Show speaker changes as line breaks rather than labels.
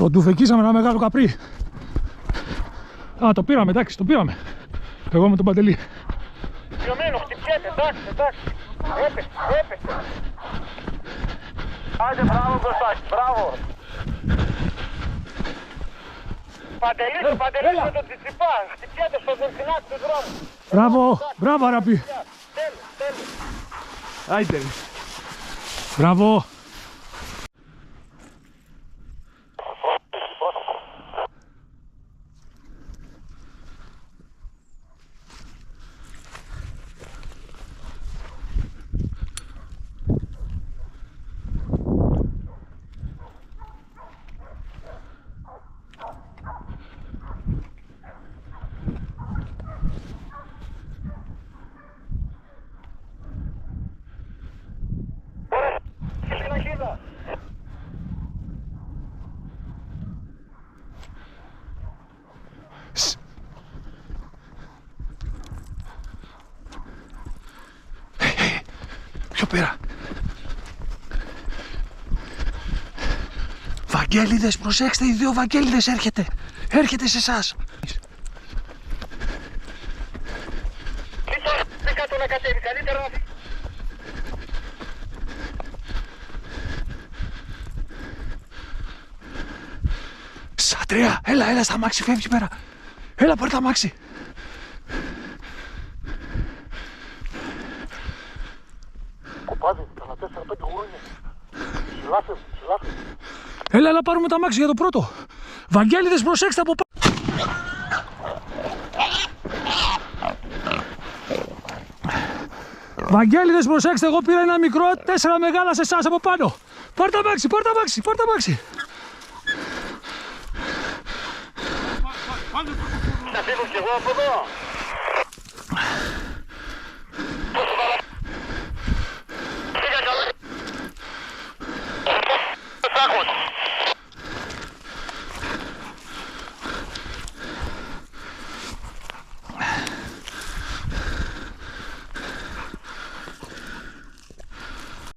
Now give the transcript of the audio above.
Το ντουφεκίσαμε ένα μεγάλο καπρί. Α, το πήραμε, εντάξει, το πήραμε. Εγώ με τον Παντελή.
Πιωμένο, χτυπιέται, εντάξει. Έπεσε. Άντε, μπράβο Κωστάκη, μπράβο. Παντελής με τον Τσιτσιπά, χτυπιέται στο δελφινάκι του δρόμου.
Μπράβο Αραπή.
Τέλος.
Άιτε. Μπράβο. Πιο πέρα. Βαγγέλιδες, προσέξτε, οι δύο Βαγγέλιδες έρχεται σε εσάς.
Δεν κάτω να κατέβει, καλύτερα να φύγει.
Σατρέα, έλα στα μάξι, φεύγει πέρα. Έλα, πάρε τα μάξι.
Κοπάδι, κάνα 4-5 γουρούνια. Συλλάφε.
Έλα, πάρουμε τα μάξι για το πρώτο. Βαγγέλιδες, προσέξτε από πάνω. Βαγγέλιδες, προσέξτε, εγώ πήρα ένα μικρό, 4 μεγάλα σε εσάς από πάνω. Πάρ' τα μάξι.
Θα φύγω κι εγώ από εδώ.